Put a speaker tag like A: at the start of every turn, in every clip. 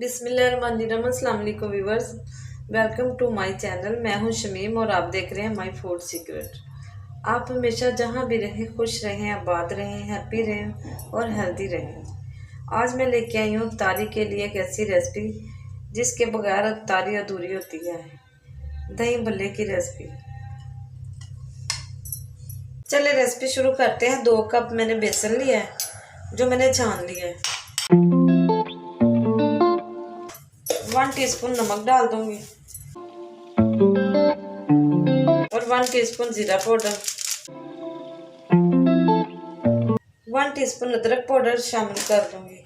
A: बिस्मिल्लाहिर्रहमानिर्रहीम। अस्सलाम वालेकुम viewers, welcome to my channel. मैं हूं शमीम और आप देख रहे हैं माय फूड सीक्रेट। आप हमेशा जहां भी रहें खुश रहें, आबाद रहें, हैप्पी रहें और हेल्दी रहें। आज मैं लेके आई हूं इफ्तारी के लिए एक ऐसी रेसिपी जिसके बगैर इफ्तारी अधूरी होती है, दही भल्ले की रेसिपी। चले रेसिपी शुरू करते हैं। 2 कप मैंने बेसन लिया है जो मैंने छान लिया है। 1 टीस्पून नमक डाल दूंगी और 1 टीस्पून जीरा पाउडर, 1 टीस्पून अदरक पाउडर शामिल कर दूंगी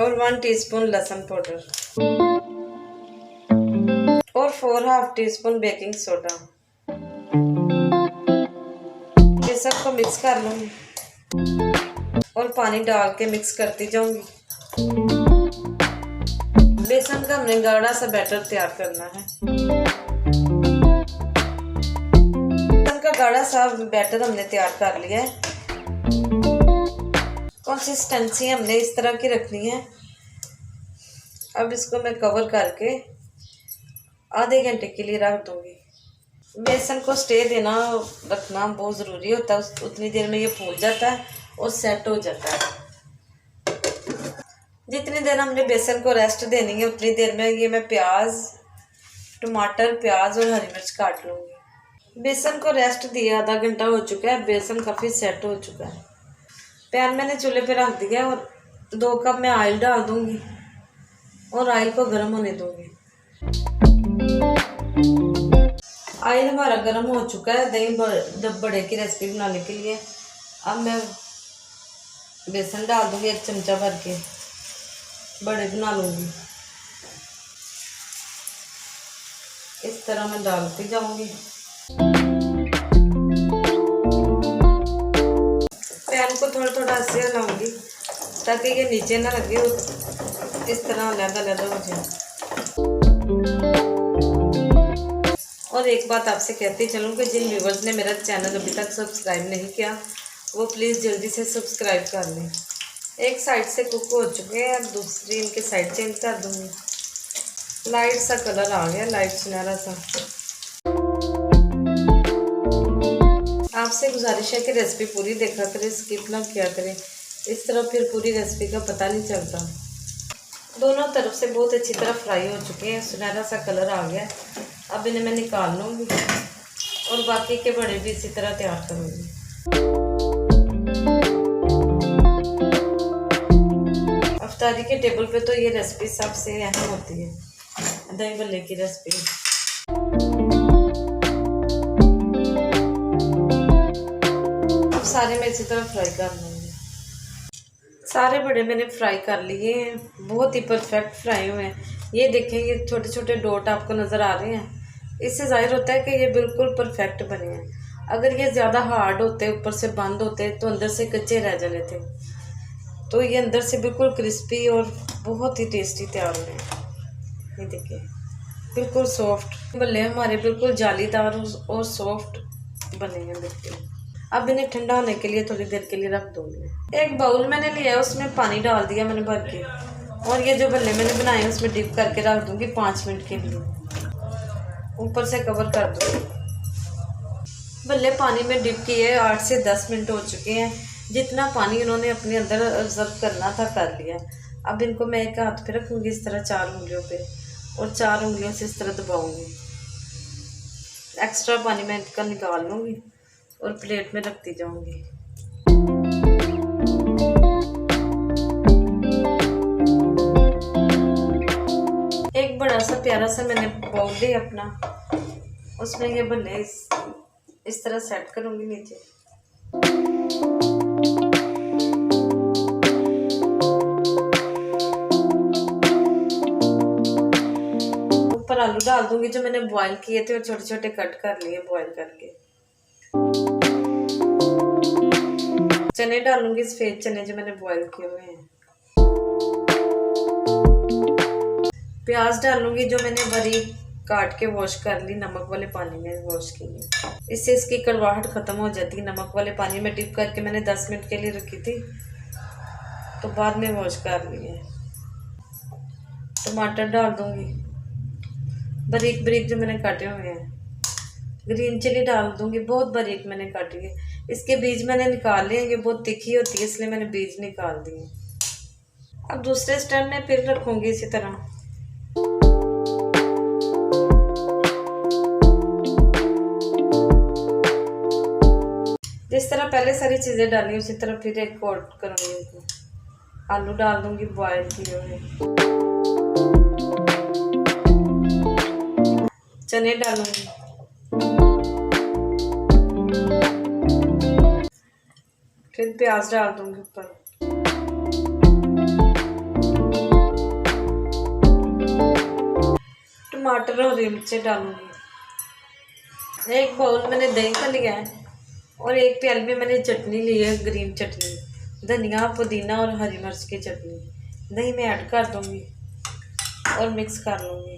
A: और 1 टीस्पून लहसुन पाउडर और 4 हाफ टीस्पून बेकिंग सोडा। ये सबको मिक्स कर लूंगी और पानी डाल के मिक्स करती जाऊंगी। बेसन का हमने गाढ़ा सा बैटर तैयार करना है। बेसन का गाढ़ा सा बैटर हमने तैयार कर लिया है। कंसिस्टेंसी हमने इस तरह की रखनी है। अब इसको मैं कवर करके आधे घंटे के लिए रख दूंगी। बेसन को स्टे देना रखना बहुत ज़रूरी होता है। उतनी देर में ये फूल जाता है और सेट हो जाता है। जितनी देर हमने बेसन को रेस्ट देनी है उतनी देर में ये मैं टमाटर प्याज और हरी मिर्च काट लूँगी। बेसन को रेस्ट दिया आधा घंटा हो चुका है। बेसन काफ़ी सेट हो चुका है। पैन मैंने चूल्हे पे रख दिया और 2 कप मैं ऑयल डाल दूँगी और ऑयल को गर्म होने दूँगी। ऑयल हमारा गर्म हो चुका है दही बड़े की रेसिपी बनाने के लिए। अब मैं बेसन डाल दूँगी 1 चमचा भर के, बड़े बना लूँगी। इस तरह मैं डालती जाऊँगी। पैन को थोड़ा थोड़ा ऐसे हिलाऊंगी ताकि ये नीचे ना लगे और इस तरह अलग-अलग हो जाए। और एक बात आपसे कहती चलूँ कि जिन व्यूवर्स ने मेरा चैनल अभी तक सब्सक्राइब नहीं किया वो प्लीज़ जल्दी से सब्सक्राइब कर लें। एक साइड से कुक हो चुके हैं, दूसरी इनके साइड चेंज कर दूँगी। लाइट सा कलर आ गया, लाइट सुनहरा सा। आपसे गुजारिश है कि रेसिपी पूरी देखा करें, स्किप ना किया करें। इस तरह फिर पूरी रेसिपी का पता नहीं चलता। दोनों तरफ से बहुत अच्छी तरह फ्राई हो चुके हैं, सुनहरा सा कलर आ गया। अब इन्हें मैं निकाल लूँगी और बाकी के बड़े भी इसी तरह तैयार करूँगी। इफ्तारी के टेबल पे तो ये रेसिपी सबसे अहम होती है, दही भल्ले की रेसिपी। अब सारे मैं इसी तरह फ्राई कर लूँगी। सारे बड़े मैंने फ्राई कर लिए हैं, बहुत ही परफेक्ट फ्राई हुए हैं। ये देखें, ये छोटे छोटे डॉट आपको नज़र आ रहे हैं। इससे जाहिर होता है कि ये बिल्कुल परफेक्ट बने हैं। अगर ये ज़्यादा हार्ड होते, ऊपर से बंद होते तो अंदर से कच्चे रह जाने थे। तो ये अंदर से बिल्कुल क्रिस्पी और बहुत ही टेस्टी तैयार हुए हैं। ये देखिए बिल्कुल सॉफ्ट भल्ले हमारे बिल्कुल जालीदार और सॉफ्ट बने हैं बिल्कुल। अब इन्हें ठंडा होने के लिए थोड़ी देर के लिए रख दूँगी। एक बाउल मैंने लिया है, उसमें पानी डाल दिया मैंने भर के और ये जो भल्ले मैंने बनाए हैं उसमें डिप करके रख दूँगी 5 मिनट के लिए। ऊपर से कवर कर दूँगी। भल्ले पानी में डिप किए 8 से 10 मिनट हो चुके हैं। जितना पानी उन्होंने अपने अंदर ऑब्जर्व करना था कर लिया। अब इनको मैं एक हाथ पे रखूँगी इस तरह 4 उंगलियों पे और 4 उंगलियों से इस तरह दबाऊँगी। एक्स्ट्रा पानी मैं इनका निकाल लूँगी और प्लेट में रखती जाऊँगी। एक बड़ा सा प्यारा सा मैंने बाउल लिया अपना, उसमें ये भल्ले इस तरह सेट करूँगी नीचे। ऊपर आलू डाल दूँगी जो मैंने बॉईल किए थे और छोटे छोटे कट कर लिए बॉईल करके। चने डालूंगी, सफेद चने जो मैंने बॉईल किए हुए हैं। प्याज डालूंगी जो मैंने बारीक काट के वॉश कर ली, नमक वाले पानी में वॉश की है। इससे इसकी कड़वाहट ख़त्म हो जाती है। नमक वाले पानी में डिप करके मैंने 10 मिनट के लिए रखी थी तो बाद में वॉश कर ली है। टमाटर डाल दूँगी बारीक बारीक जो मैंने काटे हुए हैं। ग्रीन चिली डाल दूँगी, बहुत बारीक मैंने काटी है। इसके बीज मैंने निकाल लिए हैं, ये बहुत तीखी होती है इसलिए मैंने बीज निकाल दिए। अब दूसरे स्टैंड में फिर रखूँगी इसी तरह। जिस तरह पहले सारी चीज़ें डाली उसी तरह फिर एक कोट करूँगी इसको। आलू डाल दूँगी बॉयल किए हुए, चने डालूँगी, फिर प्याज डाल दूँगी ऊपर, टमाटर और हरी मिर्चें डालूँगी। एक बाउल मैंने दही का लिया है और एक प्याली में मैंने चटनी ली है, ग्रीन चटनी, धनिया पुदीना और हरी मिर्च की चटनी। दही में ऐड कर दूँगी और मिक्स कर लूँगी।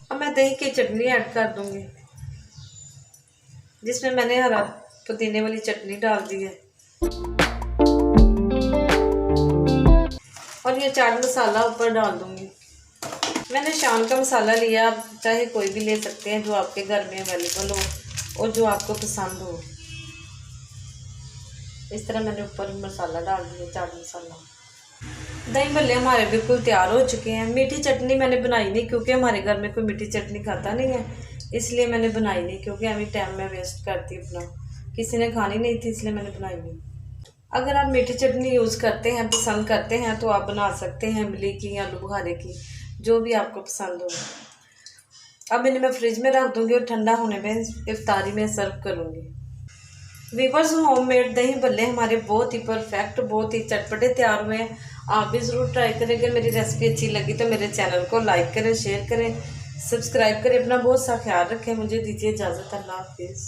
A: अब मैं दही की चटनी ऐड कर दूँगी जिसमें मैंने हरा पुदीने वाली चटनी डाल दी है और ये चाट मसाला ऊपर डाल दूँगी। मैंने शान का मसाला लिया, आप चाहे कोई भी ले सकते हैं जो आपके घर में अवेलेबल हो और जो आपको पसंद हो। इस तरह मैंने ऊपर मसाला डाल दिया, चाट मसाला। दही भल्ले हमारे बिल्कुल तैयार हो चुके हैं। मीठी चटनी मैंने बनाई नहीं क्योंकि हमारे घर में कोई मीठी चटनी खाता नहीं है, इसलिए मैंने बनाई नहीं, क्योंकि अभी टाइम में वेस्ट करती अपना, किसी ने खानी नहीं थी इसलिए मैंने बनाई नहीं। अगर आप मीठी चटनी यूज़ करते हैं, पसंद करते हैं, तो आप बना सकते हैं इमली की, आलू बुखारे की, जो भी आपको पसंद हो। अब इन्हें मैं फ्रिज में रख दूँगी और ठंडा होने में इफ्तारी में सर्व करूँगी। वीवर्स, होममेड दही भल्ले हमारे बहुत ही परफेक्ट, बहुत ही चटपटे तैयार हुए हैं। आप भी ज़रूर ट्राई करें। अगर मेरी रेसिपी अच्छी लगी तो मेरे चैनल को लाइक करें, शेयर करें, सब्सक्राइब करें। अपना बहुत सा ख्याल रखें। मुझे दीजिए इजाज़त। अल्लाह हाफिज़।